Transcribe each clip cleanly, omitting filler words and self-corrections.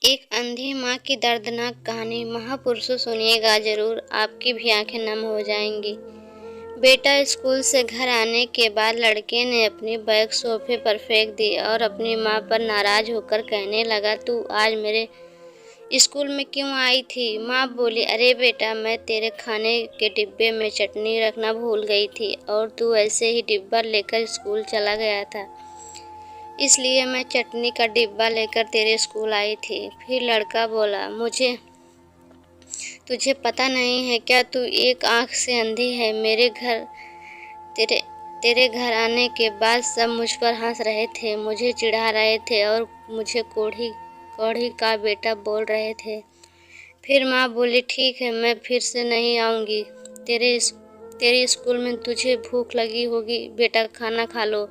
एक अंधी माँ की दर्दनाक कहानी। महापुरुषों सुनिएगा जरूर, आपकी भी आंखें नम हो जाएंगी। बेटा स्कूल से घर आने के बाद लड़के ने अपनी बैग सोफे पर फेंक दी और अपनी माँ पर नाराज होकर कहने लगा, तू आज मेरे स्कूल में क्यों आई थी? माँ बोली, अरे बेटा, मैं तेरे खाने के डिब्बे में चटनी रखना भूल गई थी और तू ऐसे ही डिब्बा लेकर स्कूल चला गया था, इसलिए मैं चटनी का डिब्बा लेकर तेरे स्कूल आई थी। फिर लड़का बोला, तुझे पता नहीं है क्या? तू एक आंख से अंधी है। तेरे तेरे घर आने के बाद सब मुझ पर हंस रहे थे, मुझे चिढ़ा रहे थे और मुझे कोढ़ी कोढ़ी का बेटा बोल रहे थे। फिर माँ बोली, ठीक है, मैं फिर से नहीं आऊँगी। तेरे स्कूल में तुझे भूख लगी होगी, बेटा खाना खा लो।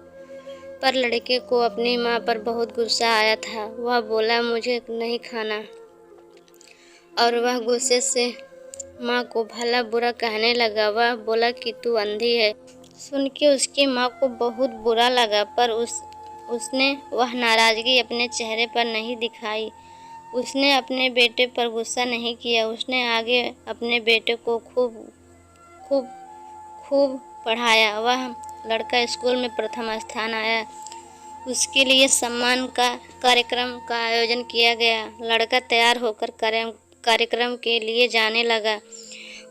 पर लड़के को अपनी माँ पर बहुत गुस्सा आया था। वह बोला, मुझे नहीं खाना, और वह गुस्से से माँ को भला बुरा कहने लगा। वह बोला कि तू अंधी है। सुन के उसकी माँ को बहुत बुरा लगा, पर उसने वह नाराजगी अपने चेहरे पर नहीं दिखाई। उसने अपने बेटे पर गुस्सा नहीं किया। उसने आगे अपने बेटे को खूब खूब खूब पढ़ाया। वह लड़का स्कूल में प्रथम स्थान आया। उसके लिए सम्मान का कार्यक्रम का आयोजन किया गया। लड़का तैयार होकर कार्यक्रम के लिए जाने लगा।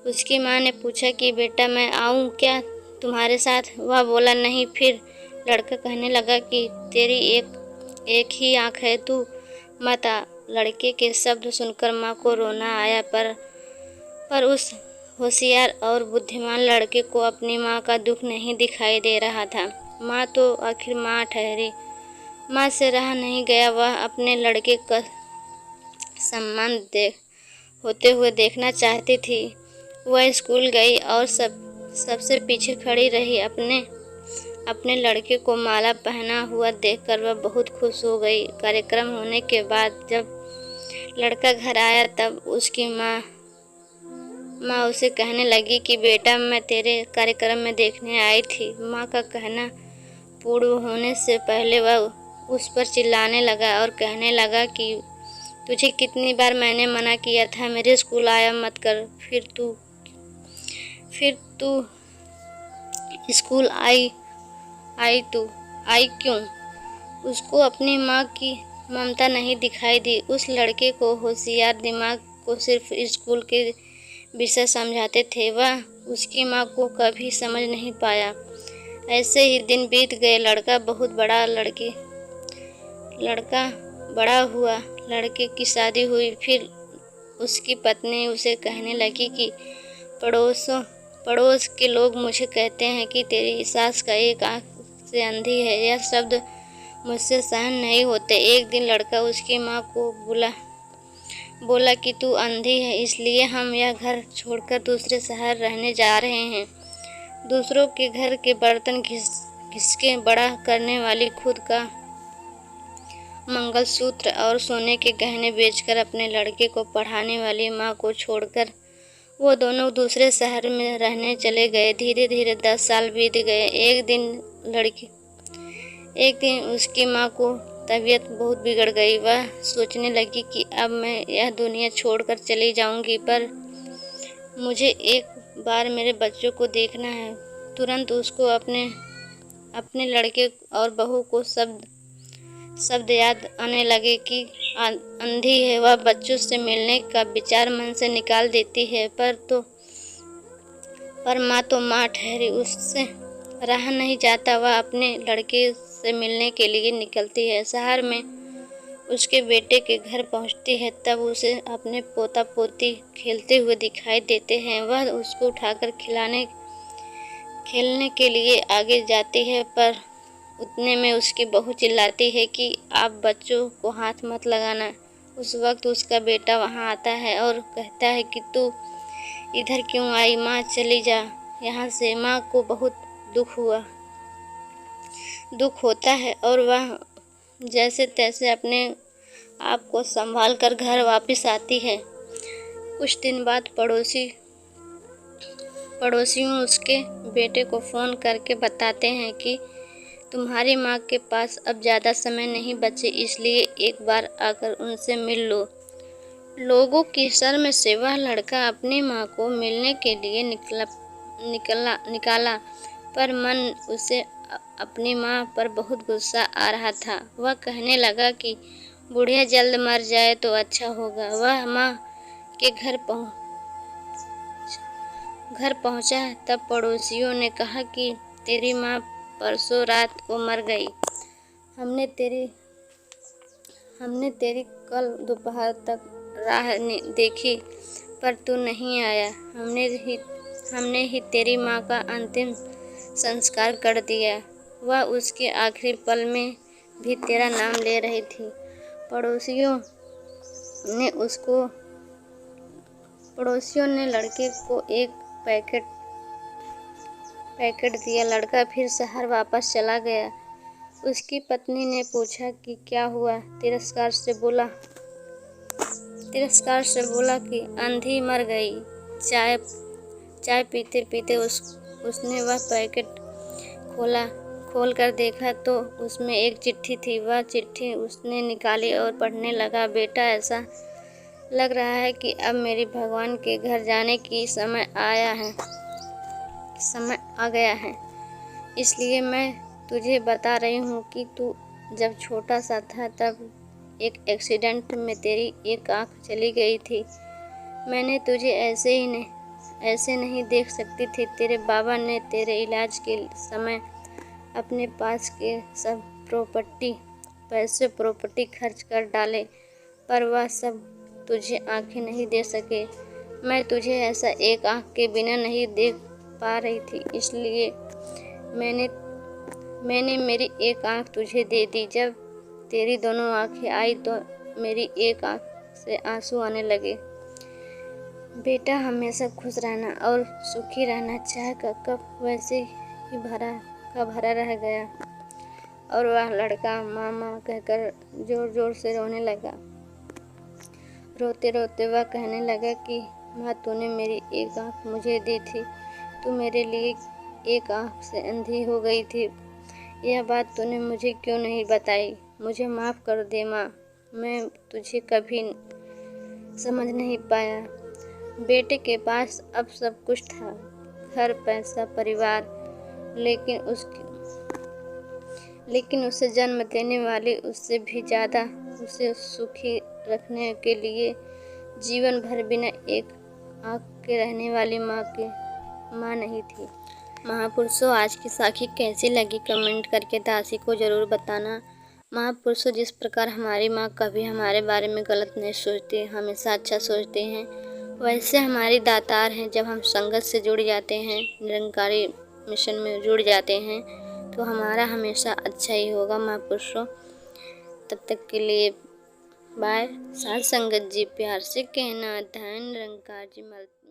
उसकी माँ ने पूछा कि बेटा, मैं आऊँ क्या तुम्हारे साथ? वह बोला, नहीं। फिर लड़का कहने लगा कि तेरी एक ही आँख है, तू मत आ। लड़के के शब्द सुनकर माँ को रोना आया, पर उस होशियार और बुद्धिमान लड़के को अपनी माँ का दुख नहीं दिखाई दे रहा था। माँ तो आखिर माँ ठहरी। माँ से रहा नहीं गया। वह अपने लड़के का सम्मान होते हुए देखना चाहती थी। वह स्कूल गई और सबसे पीछे खड़ी रही। अपने लड़के को माला पहना हुआ देखकर वह बहुत खुश हो गई। कार्यक्रम होने के बाद जब लड़का घर आया, तब उसकी माँ उसे कहने लगी कि बेटा, मैं तेरे कार्यक्रम में देखने आई थी। माँ का कहना पूर्ण होने से पहले वह उस पर चिल्लाने लगा और कहने लगा कि तुझे कितनी बार मैंने मना किया था, मेरे स्कूल आया मत कर। फिर तू स्कूल आई क्यों? उसको अपनी माँ की ममता नहीं दिखाई दी। उस लड़के को होशियार दिमाग को सिर्फ स्कूल के विषय समझाते थे। वह उसकी माँ को कभी समझ नहीं पाया। ऐसे ही दिन बीत गए। लड़का बड़ा हुआ। लड़के की शादी हुई। फिर उसकी पत्नी उसे कहने लगी कि पड़ोस के लोग मुझे कहते हैं कि तेरी सास का एक आंख से अंधी है। यह शब्द मुझसे सहन नहीं होते। एक दिन लड़का उसकी माँ को बोला कि तू अंधी है, इसलिए हम यह घर छोड़कर दूसरे शहर रहने जा रहे हैं। दूसरों के घर के बर्तन घिसके बड़ा करने वाली, खुद का मंगलसूत्र और सोने के गहने बेचकर अपने लड़के को पढ़ाने वाली माँ को छोड़कर वो दोनों दूसरे शहर में रहने चले गए। धीरे धीरे 10 साल बीत गए। एक दिन उसकी माँ को तबीयत बहुत बिगड़ गई। वह सोचने लगी कि अब मैं यह दुनिया छोड़कर चली जाऊंगी, पर मुझे एक बार मेरे बच्चों को देखना है। तुरंत उसको अपने लड़के और बहू को शब्द याद आने लगे कि अंधी है। वह बच्चों से मिलने का विचार मन से निकाल देती है, पर माँ तो माँ ठहरी। उससे रहा नहीं जाता। वह अपने लड़के से मिलने के लिए निकलती है। शहर में उसके बेटे के घर पहुंचती है, तब उसे अपने पोता पोती खेलते हुए दिखाई देते हैं। वह उसको उठाकर खेलने के लिए आगे जाती है, पर उतने में उसकी बहू चिल्लाती है कि आप बच्चों को हाथ मत लगाना। उस वक्त उसका बेटा वहां आता है और कहता है कि तू इधर क्यों आई? माँ, चली जा यहाँ से। माँ को बहुत दुख होता है और वह जैसे तैसे अपने आप को संभाल कर घर वापस आती है। कुछ दिन बाद पड़ोसियों उसके बेटे को फ़ोन करके बताते हैं कि तुम्हारी माँ के पास अब ज़्यादा समय नहीं बचे, इसलिए एक बार आकर उनसे मिल लो। लोगों की शर्म से वह लड़का अपनी माँ को मिलने के लिए निकाला, पर मन उसे अपनी माँ पर बहुत गुस्सा आ रहा था। वह कहने लगा कि बुढ़िया जल्द मर जाए तो अच्छा होगा। वह माँ के घर पहुँचा तब पड़ोसियों ने कहा कि तेरी माँ परसों रात को मर गई। हमने तेरी कल दोपहर तक राह देखी, पर तू नहीं आया। हमने ही तेरी माँ का अंतिम संस्कार कर दिया। वह उसके आखिरी पल में भी तेरा नाम ले रही थी। पड़ोसियों ने लड़के को एक पैकेट दिया। लड़का फिर शहर वापस चला गया। उसकी पत्नी ने पूछा कि क्या हुआ। तिरस्कार से बोला कि अंधी मर गई। चाय पीते पीते उसने वह पैकेट खोल कर देखा तो उसमें एक चिट्ठी थी। वह चिट्ठी उसने निकाली और पढ़ने लगा। बेटा, ऐसा लग रहा है कि अब मेरी भगवान के घर जाने की समय आ गया है। इसलिए मैं तुझे बता रही हूँ कि तू जब छोटा सा था तब एक एक्सीडेंट में तेरी एक आँख चली गई थी। मैंने तुझे ऐसे नहीं देख सकती थी। तेरे बाबा ने तेरे इलाज के समय अपने पास के सब प्रॉपर्टी खर्च कर डाले, पर वह सब तुझे आंखें नहीं दे सके। मैं तुझे ऐसा एक आँख के बिना नहीं देख पा रही थी, इसलिए मैंने मेरी एक आँख तुझे दे दी। जब तेरी दोनों आँखें आई तो मेरी एक आँख से आंसू आने लगे। बेटा, हमेशा खुश रहना और सुखी रहना। चाय का कप वैसे ही भरा रह गया और वह लड़का मामा कहकर जोर जोर से रोने लगा। रोते रोते वह कहने लगा कि माँ, तूने मेरी एक आँख मुझे दी थी। तू मेरे लिए एक आँख से अंधी हो गई थी। यह बात तूने मुझे क्यों नहीं बताई? मुझे माफ़ कर दे माँ, मैं तुझे कभी समझ नहीं पाया। बेटे के पास अब सब कुछ था, घर, पैसा, परिवार, लेकिन उसे जन्म देने वाली उससे भी ज़्यादा उसे सुखी रखने के लिए जीवन भर बिना एक आँख के रहने वाली माँ नहीं थी। महापुरुषों, आज की साखी कैसी लगी कमेंट करके दासी को ज़रूर बताना। महापुरुषों, जिस प्रकार हमारी माँ कभी हमारे बारे में गलत नहीं सोचती, हमेशा अच्छा सोचते हैं, वैसे हमारी दातार हैं। जब हम संगत से जुड़ जाते हैं, निरंकारी मिशन में जुड़ जाते हैं, तो हमारा हमेशा अच्छा ही होगा। महापुरुषों, तब तक के लिए बाय। साथ संगत जी, प्यार से कहना, धन निरंकार जी मिलते